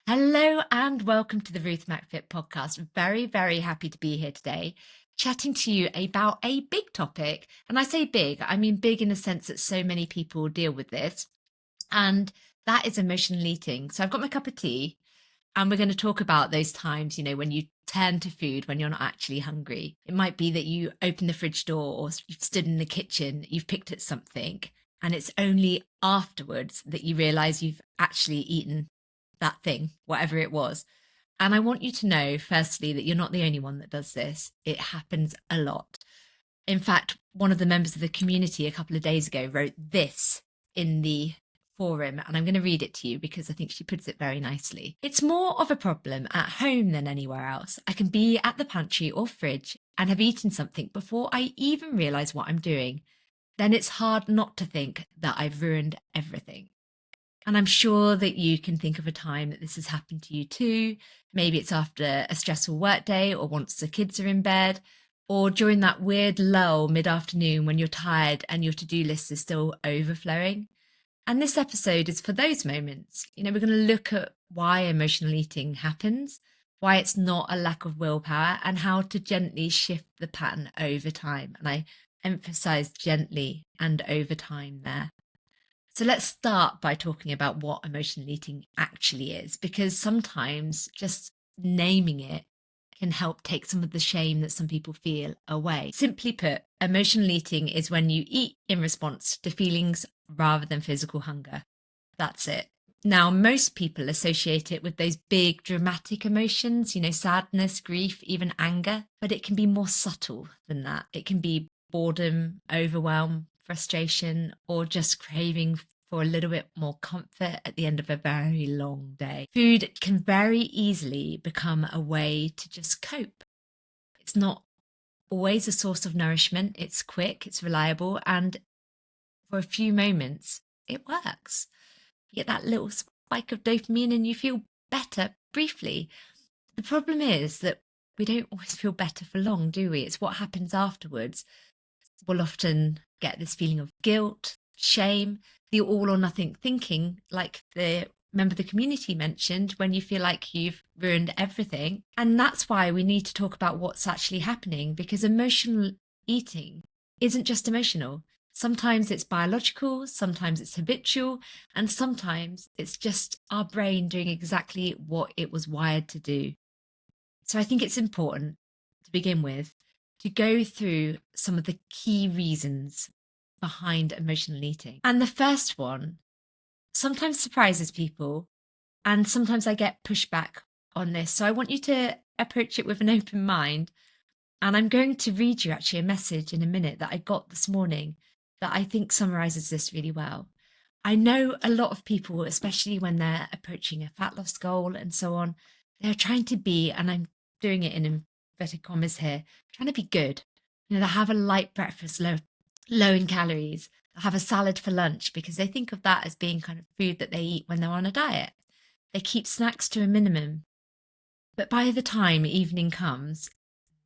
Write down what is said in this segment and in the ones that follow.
Hello and welcome to the Ruth MacFit Podcast. Very, very happy to be here today, chatting to you about a big topic. And I say big, I mean big in the sense that so many people deal with this, and that is emotional eating. So I've got my cup of tea, and we're going to talk about those times, when you turn to food when you're not actually hungry. It might be that you open the fridge door or you've stood in the kitchen, you've picked at something, and it's only afterwards that you realize you've actually eaten that thing, whatever it was. And I want you to know, firstly, that you're not the only one that does this. It happens a lot. In fact, one of the members of the community a couple of days ago wrote this in the forum, and I'm going to read it to you because I think she puts it very nicely. It's more of a problem at home than anywhere else. I can be at the pantry or fridge and have eaten something before I even realise what I'm doing. Then it's hard not to think that I've ruined everything. And I'm sure that you can think of a time that this has happened to you too. Maybe it's after a stressful workday or once the kids are in bed, or during that weird lull mid-afternoon when you're tired and your to-do list is still overflowing. And this episode is for those moments. We're going to look at why emotional eating happens, why it's not a lack of willpower, and how to gently shift the pattern over time. And I emphasize gently and over time there. So let's start by talking about what emotional eating actually is, because sometimes just naming it can help take some of the shame that some people feel away. Simply put, emotional eating is when you eat in response to feelings rather than physical hunger. That's it. Now, most people associate it with those big dramatic emotions, sadness, grief, even anger, but it can be more subtle than that. It can be boredom, overwhelm, frustration, or just craving for a little bit more comfort at the end of a very long day. Food can very easily become a way to just cope. It's not always a source of nourishment. It's quick, it's reliable, and for a few moments, it works. You get that little spike of dopamine and you feel better briefly. The problem is that we don't always feel better for long, do we? It's what happens afterwards. We'll often get this feeling of guilt, shame, the all or nothing thinking, like the member of the community mentioned, when you feel like you've ruined everything. And that's why we need to talk about what's actually happening, because emotional eating isn't just emotional. Sometimes it's biological, sometimes it's habitual, and sometimes it's just our brain doing exactly what it was wired to do. So I think it's important to begin with to go through some of the key reasons behind emotional eating. And the first one sometimes surprises people, and sometimes I get pushback on this. So I want you to approach it with an open mind. And I'm going to read you actually a message in a minute that I got this morning that I think summarizes this really well. I know a lot of people, especially when they're approaching a fat loss goal and so on, they're trying to be, and I'm doing it in inverted commas here, trying to be good. They have a light breakfast, low in calories. They'll have a salad for lunch because they think of that as being kind of food that they eat when they're on a diet. They keep snacks to a minimum. But by the time evening comes,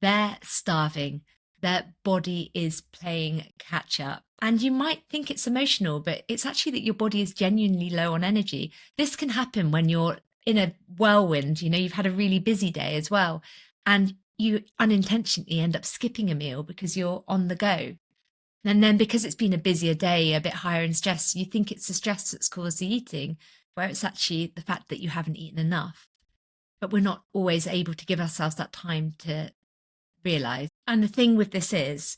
they're starving. Their body is playing catch up. And you might think it's emotional, but it's actually that your body is genuinely low on energy. This can happen when you're in a whirlwind, you've had a really busy day as well. And you unintentionally end up skipping a meal because you're on the go. And then because it's been a busier day, a bit higher in stress, you think it's the stress that's caused the eating, where it's actually the fact that you haven't eaten enough. But we're not always able to give ourselves that time to realize. And the thing with this is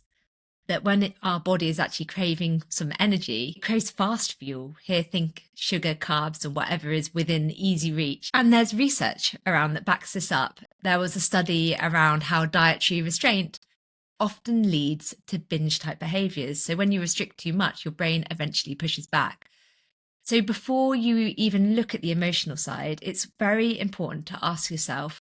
that when our body is actually craving some energy, it craves fast fuel. Here, think sugar, carbs, and whatever is within easy reach. And there's research around that backs this up. There was a study around how dietary restraint often leads to binge type behaviors. So when you restrict too much, your brain eventually pushes back. So before you even look at the emotional side, it's very important to ask yourself,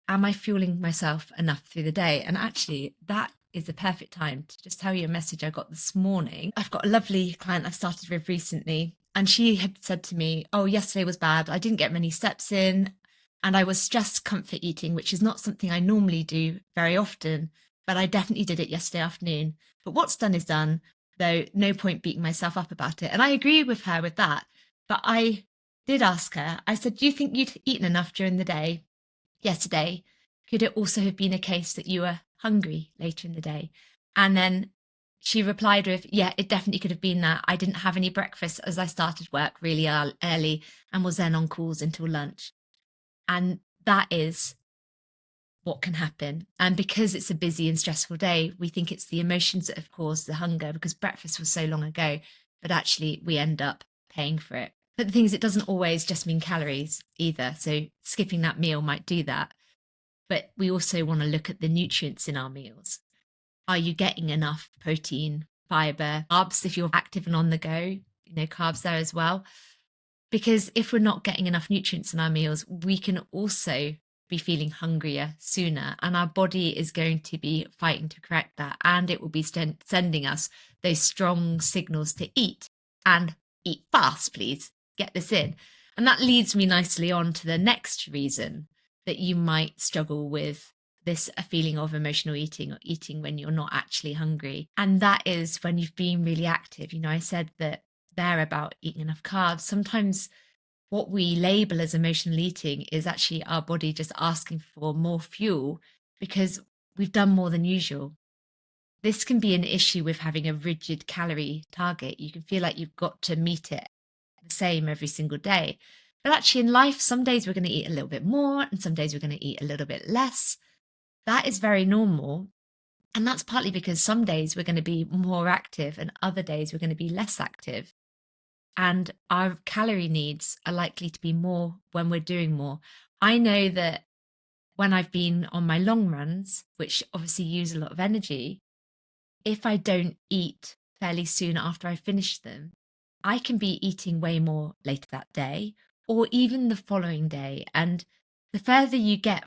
am I fueling myself enough through the day? And actually, that is the perfect time to just tell you a message I got this morning. I've got a lovely client I've started with recently, and she had said to me, oh, yesterday was bad. I didn't get many steps in, and I was stressed comfort eating, which is not something I normally do very often, but I definitely did it yesterday afternoon. But what's done is done, though no point beating myself up about it. And I agree with her with that. But I did ask her, I said, do you think you'd eaten enough during the day yesterday? Could it also have been a case that you were hungry later in the day? And then she replied with, yeah, it definitely could have been that. I didn't have any breakfast as I started work really early and was then on calls until lunch. And that is what can happen. And because it's a busy and stressful day, we think it's the emotions that have caused the hunger because breakfast was so long ago, but actually we end up paying for it. But the thing is, it doesn't always just mean calories either. So skipping that meal might do that. But we also want to look at the nutrients in our meals. Are you getting enough protein, fiber, carbs if you're active and on the go? Carbs there as well. Because if we're not getting enough nutrients in our meals, we can also be feeling hungrier sooner. And our body is going to be fighting to correct that. And it will be sending us those strong signals to eat and eat fast, please. Get this in. And that leads me nicely on to the next reason that you might struggle with this a feeling of emotional eating or eating when you're not actually hungry. And that is when you've been really active. I said that there about eating enough carbs. Sometimes what we label as emotional eating is actually our body just asking for more fuel because we've done more than usual. This can be an issue with having a rigid calorie target. You can feel like you've got to meet it the same every single day. But actually in life, some days we're going to eat a little bit more and some days we're going to eat a little bit less. That is very normal. And that's partly because some days we're going to be more active and other days we're going to be less active. And our calorie needs are likely to be more when we're doing more. I know that when I've been on my long runs, which obviously use a lot of energy, if I don't eat fairly soon after I finish them, I can be eating way more later that day or even the following day. And the further you get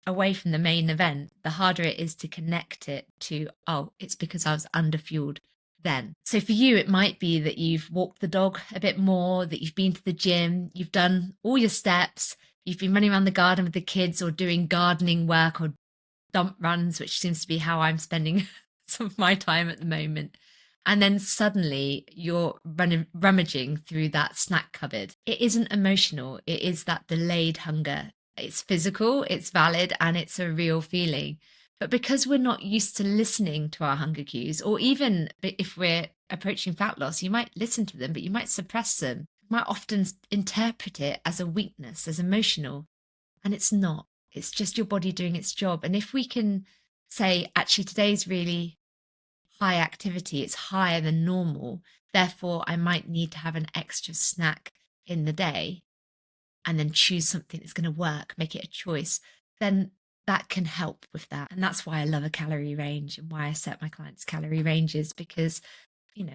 away from the main event, the harder it is to connect it to, oh, it's because I was underfueled then. So for you, it might be that you've walked the dog a bit more, that you've been to the gym, you've done all your steps, you've been running around the garden with the kids or doing gardening work or dump runs, which seems to be how I'm spending some of my time at the moment. And then suddenly you're rummaging through that snack cupboard. It isn't emotional. It is that delayed hunger. It's physical, it's valid, and it's a real feeling. But because we're not used to listening to our hunger cues, or even if we're approaching fat loss, you might listen to them, but you might suppress them. You might often interpret it as a weakness, as emotional, and it's not. It's just your body doing its job. And if we can say, actually, today's really high activity, it's higher than normal, therefore I might need to have an extra snack in the day and then choose something that's going to work, make it a choice, then that can help with that. And that's why I love a calorie range and why I set my clients calorie ranges, because,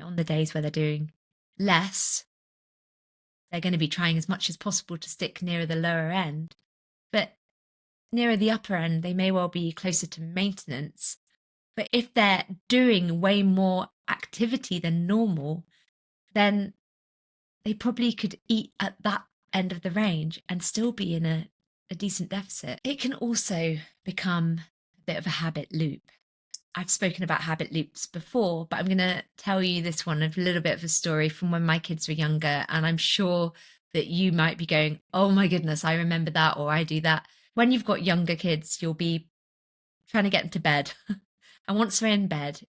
on the days where they're doing less, they're going to be trying as much as possible to stick nearer the lower end. But nearer the upper end, they may well be closer to maintenance. But if they're doing way more activity than normal, then they probably could eat at that end of the range and still be in a decent deficit. It can also become a bit of a habit loop. I've spoken about habit loops before, but I'm going to tell you this one, a little bit of a story from when my kids were younger. And I'm sure that you might be going, oh my goodness, I remember that, or I do that. When you've got younger kids, you'll be trying to get them to bed. And once they're in bed, you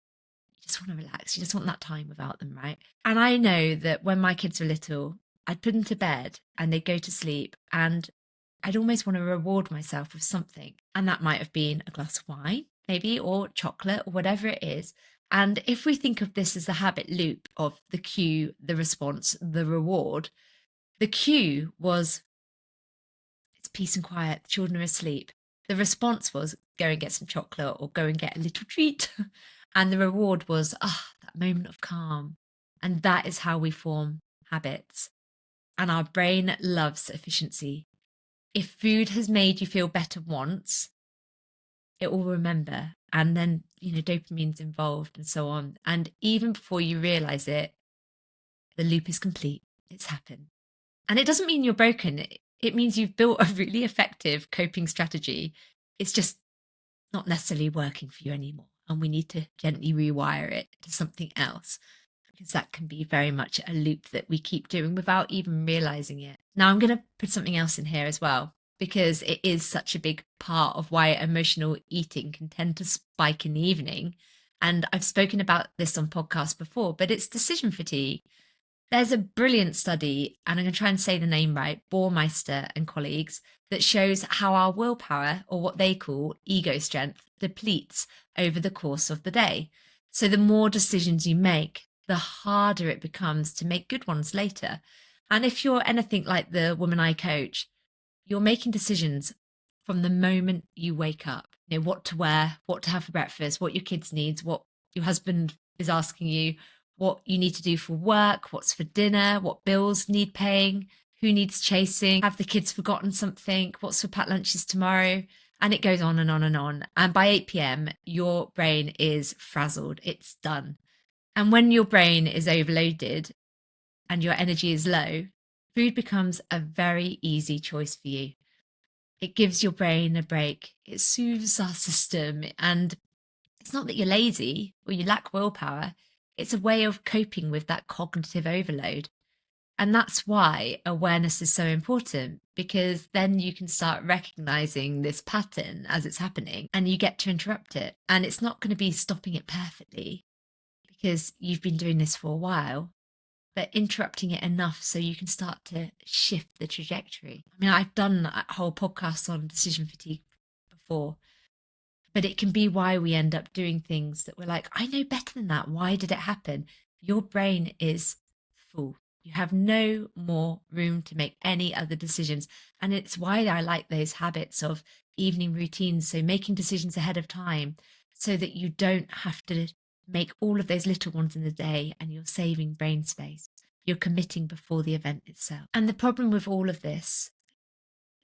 just want to relax. You just want that time without them, right? And I know that when my kids were little, I'd put them to bed and they'd go to sleep and I'd almost want to reward myself with something. And that might have been a glass of wine, maybe, or chocolate, or whatever it is. And if we think of this as the habit loop of the cue, the response, the reward, the cue was, it's peace and quiet, the children are asleep. The response was, go and get some chocolate or go and get a little treat. And the reward was, that moment of calm. And that is how we form habits. And our brain loves efficiency. If food has made you feel better once, it will remember. And then, dopamine's involved and so on. And even before you realize it, the loop is complete. It's happened. And it doesn't mean you're broken. It means you've built a really effective coping strategy. It's just not necessarily working for you anymore. And we need to gently rewire it to something else. because that can be very much a loop that we keep doing without even realizing it. Now, I'm going to put something else in here as well, because it is such a big part of why emotional eating can tend to spike in the evening. And I've spoken about this on podcasts before, but it's decision fatigue. There's a brilliant study, and I'm going to try and say the name right, Baumeister and colleagues, that shows how our willpower, or what they call ego strength, depletes over the course of the day. So the more decisions you make, the harder it becomes to make good ones later. And if you're anything like the woman I coach, you're making decisions from the moment you wake up. You know, what to wear, what to have for breakfast, what your kids needs, what your husband is asking you, what you need to do for work, what's for dinner, what bills need paying, who needs chasing, have the kids forgotten something, what's for packed lunches tomorrow, and it goes on and on and on. And by 8 p.m, your brain is frazzled, it's done. And when your brain is overloaded and your energy is low, food becomes a very easy choice for you. It gives your brain a break, it soothes our system, and it's not that you're lazy or you lack willpower. It's a way of coping with that cognitive overload. And that's why awareness is so important, because then you can start recognizing this pattern as it's happening and you get to interrupt it. And it's not going to be stopping it perfectly because you've been doing this for a while, but interrupting it enough so you can start to shift the trajectory. I mean, I've done a whole podcast on decision fatigue before, but it can be why we end up doing things that we're like, I know better than that. Why did it happen? Your brain is full. You have no more room to make any other decisions. And it's why I like those habits of evening routines. So making decisions ahead of time so that you don't have to make all of those little ones in the day, and you're saving brain space. You're committing before the event itself. And the problem with all of this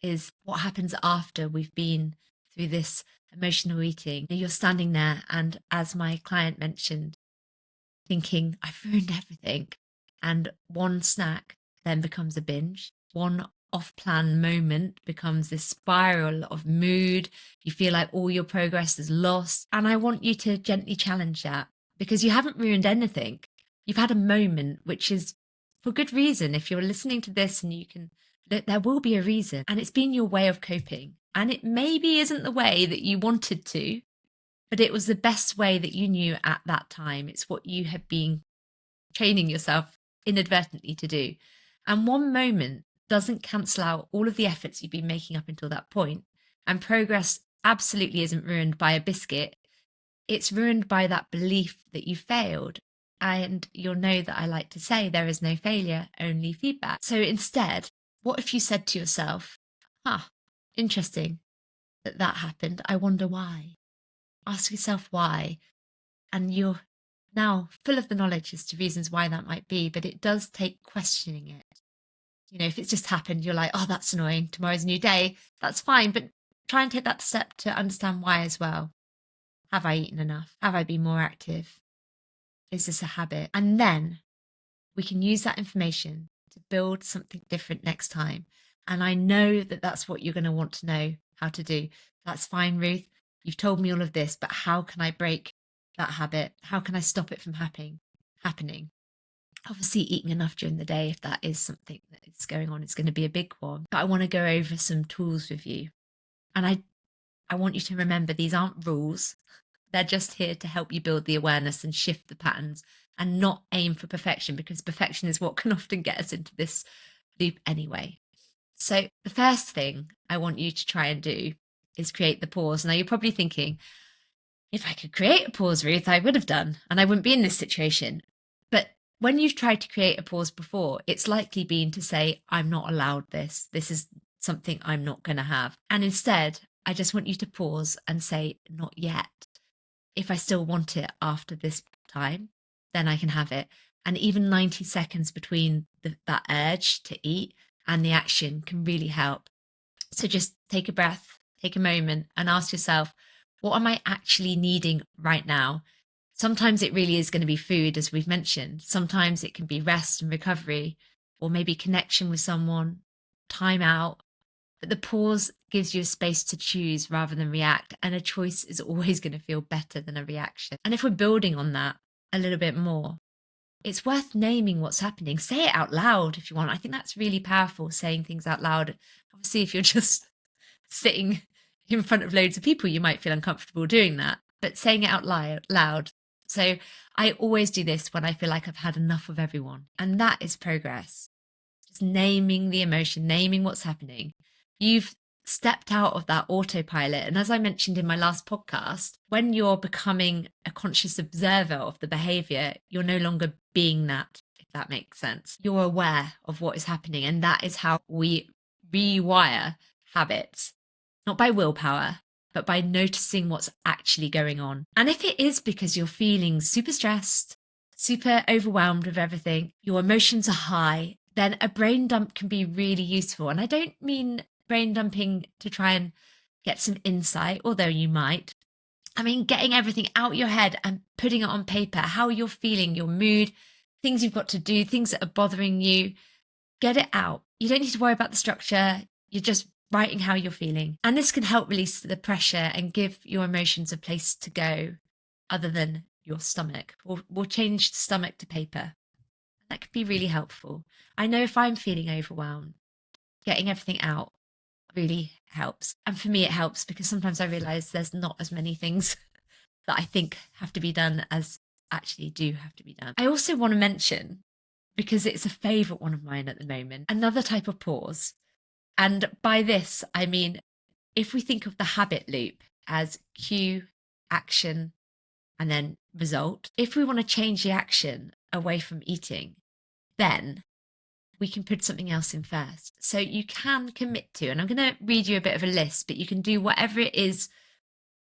is what happens after we've been through this emotional eating. You're standing there, and as my client mentioned, thinking, I've ruined everything. And one snack then becomes a binge. One off-plan moment becomes this spiral of mood. You feel like all your progress is lost. And I want you to gently challenge that, because you haven't ruined anything. You've had a moment, which is for good reason. If you're listening to this, and you can, there will be a reason, and it's been your way of coping. And it maybe isn't the way that you wanted to, but it was the best way that you knew at that time. It's what you have been training yourself inadvertently to do. And one moment doesn't cancel out all of the efforts you've been making up until that point. And progress absolutely isn't ruined by a biscuit. It's ruined by that belief that you failed. And you'll know that I like to say there is no failure, only feedback. So instead, what if you said to yourself, interesting that happened. I wonder why. Ask yourself why. And you're now full of the knowledge as to reasons why that might be, but it does take questioning it. You know, if it's just happened, you're like, oh, that's annoying. Tomorrow's a new day. That's fine. But try and take that step to understand why as well. Have I eaten enough? Have I been more active? Is this a habit? And then we can use that information to build something different next time. And I know that that's what you're going to want to know how to do. That's fine, Ruth. You've told me all of this, but how can I break that habit? How can I stop it from happening? Obviously, eating enough during the day, if that is something that is going on, it's going to be a big one. But I want to go over some tools with you. And I want you to remember, these aren't rules. They're just here to help you build the awareness and shift the patterns, and not aim for perfection, because perfection is what can often get us into this loop anyway. So the first thing I want you to try and do is create the pause. Now you're probably thinking, if I could create a pause, Ruth, I would have done, and I wouldn't be in this situation. But when you've tried to create a pause before, it's likely been to say, I'm not allowed this. This is something I'm not going to have. And instead, I just want you to pause and say, not yet. If I still want it after this time, then I can have it. And even 90 seconds between that urge to eat and the action can really help. So just take a breath, take a moment, and ask yourself, what am I actually needing right now? Sometimes it really is going to be food, as we've mentioned. Sometimes it can be rest and recovery, or maybe connection with someone, time out. But the pause gives you a space to choose rather than react. And a choice is always going to feel better than a reaction. And if we're building on that a little bit more, it's worth naming what's happening. Say it out loud if you want. I think that's really powerful, saying things out loud. Obviously, if you're just sitting in front of loads of people, you might feel uncomfortable doing that, but saying it out loud. So I always do this when I feel like I've had enough of everyone. And that is progress. Just naming the emotion, naming what's happening. You've stepped out of that autopilot. And as I mentioned in my last podcast, when you're becoming a conscious observer of the behavior, you're no longer being that, if that makes sense. You're aware of what is happening. And that is how we rewire habits, not by willpower, but by noticing what's actually going on. And if it is because you're feeling super stressed, super overwhelmed with everything, your emotions are high, then a brain dump can be really useful. And I don't mean brain dumping to try and get some insight, although you might. I mean, getting everything out your head and putting it on paper, how you're feeling, your mood, things you've got to do, things that are bothering you. Get it out. You don't need to worry about the structure. You're just writing how you're feeling. And this can help release the pressure and give your emotions a place to go other than your stomach. We'll change the stomach to paper. That could be really helpful. I know if I'm feeling overwhelmed, getting everything out really helps. And for me, it helps because sometimes I realize there's not as many things that I think have to be done as actually do have to be done. I also want to mention, because it's a favorite one of mine at the moment, another type of pause. And by this, I mean, if we think of the habit loop as cue, action, and then result, if we want to change the action away from eating, then we can put something else in first. So you can commit to, and I'm going to read you a bit of a list, but you can do whatever it is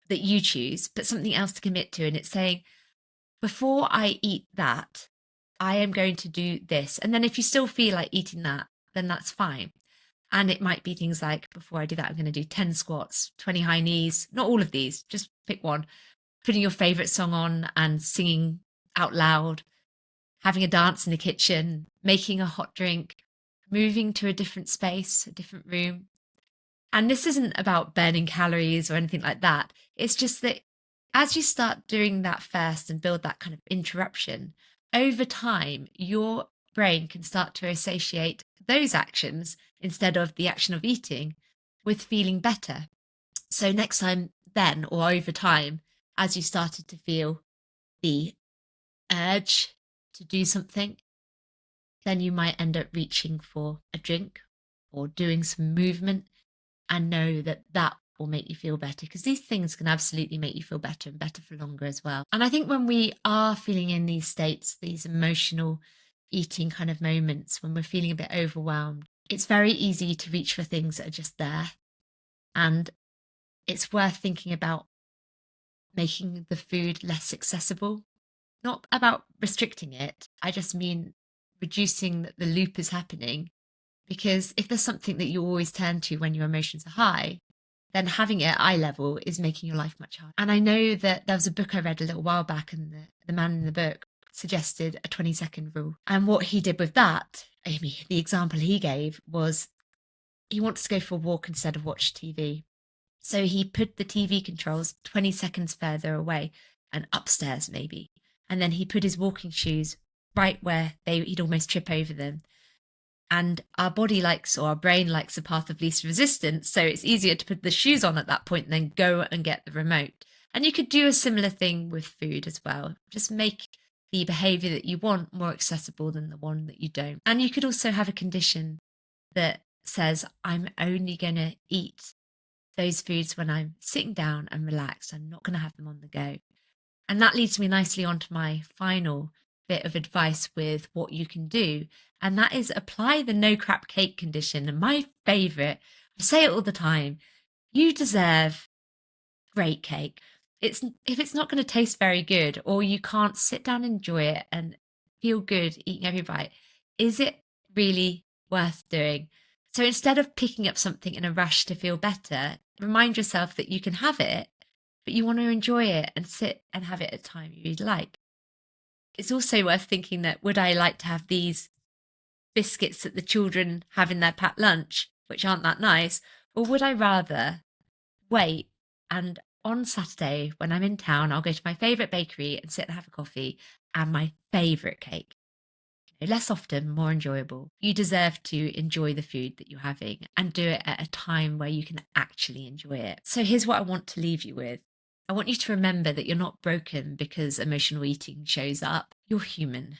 that you choose, but something else to commit to. And it's saying, before I eat that, I am going to do this. And then if you still feel like eating that, then that's fine. And it might be things like, before I do that, I'm going to do 10 squats, 20 high knees, not all of these, just pick one, putting your favorite song on and singing out loud, having a dance in the kitchen, making a hot drink, moving to a different space, a different room. And this isn't about burning calories or anything like that. It's just that as you start doing that first and build that kind of interruption, over time, your brain can start to associate those actions instead of the action of eating with feeling better. So next time then, or over time, as you started to feel the urge to do something, then you might end up reaching for a drink or doing some movement, and know that that will make you feel better, because these things can absolutely make you feel better and better for longer as well. And I think when we are feeling in these states, these emotional eating kind of moments, when we're feeling a bit overwhelmed, it's very easy to reach for things that are just there. And it's worth thinking about making the food less accessible, not about restricting it. I just mean reducing that the loop is happening, because if there's something that you always turn to when your emotions are high, then having it at eye level is making your life much harder. And I know that there was a book I read a little while back, and the man in the book suggested a 20-second rule. And what he did with that, Amy, the example he gave was he wants to go for a walk instead of watch TV. So he put the TV controls 20 seconds further away and upstairs maybe. And then he put his walking shoes right where he'd almost trip over them. And our body likes, or our brain likes, a path of least resistance. So it's easier to put the shoes on at that point and then go and get the remote. And you could do a similar thing with food as well. Just make the behavior that you want more accessible than the one that you don't. And you could also have a condition that says, I'm only going to eat those foods when I'm sitting down and relaxed. I'm not going to have them on the go. And that leads me nicely onto my final bit of advice with what you can do. And that is apply the no crap cake condition. And my favorite, I say it all the time, you deserve great cake. If it's not going to taste very good, or you can't sit down and enjoy it and feel good eating every bite, is it really worth doing? So instead of picking up something in a rush to feel better, remind yourself that you can have it, but you want to enjoy it and sit and have it at a time you really like. It's also worth thinking that, would I like to have these biscuits that the children have in their packed lunch, which aren't that nice, or would I rather wait and on Saturday when I'm in town, I'll go to my favourite bakery and sit and have a coffee and my favourite cake? less often, more enjoyable. You deserve to enjoy the food that you're having and do it at a time where you can actually enjoy it. So here's what I want to leave you with. I want you to remember that you're not broken because emotional eating shows up. You're human.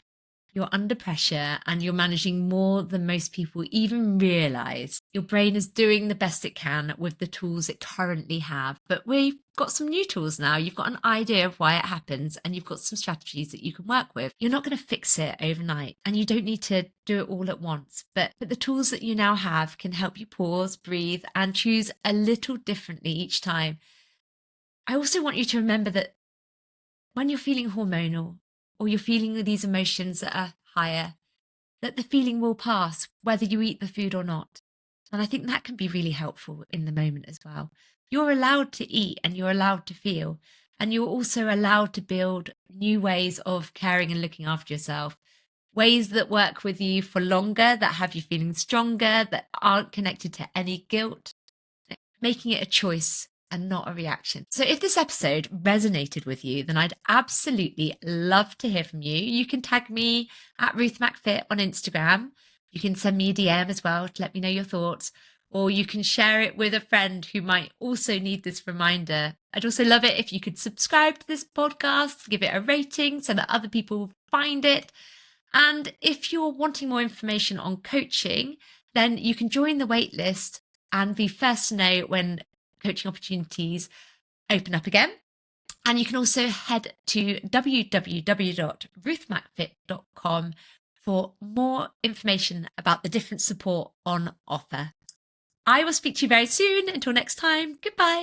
You're under pressure and you're managing more than most people even realize. Your brain is doing the best it can with the tools it currently have, but we've got some new tools now. You've got an idea of why it happens and you've got some strategies that you can work with. You're not going to fix it overnight and you don't need to do it all at once, but the tools that you now have can help you pause, breathe, and choose a little differently each time. I also want you to remember that when you're feeling hormonal or you're feeling these emotions that are higher, that the feeling will pass whether you eat the food or not. And I think that can be really helpful in the moment as well. You're allowed to eat and you're allowed to feel, and you're also allowed to build new ways of caring and looking after yourself, ways that work with you for longer, that have you feeling stronger, that aren't connected to any guilt, making it a choice and not a reaction. So if this episode resonated with you, then I'd absolutely love to hear from you. You can tag me at Ruth MacFit on Instagram. You can send me a DM as well to let me know your thoughts, or you can share it with a friend who might also need this reminder. I'd also love it if you could subscribe to this podcast, give it a rating so that other people find it. And if you're wanting more information on coaching, then you can join the waitlist and be first to know when coaching opportunities open up again. And you can also head to www.ruthmacfit.com for more information about the different support on offer. I will speak to you very soon. Until next time, goodbye.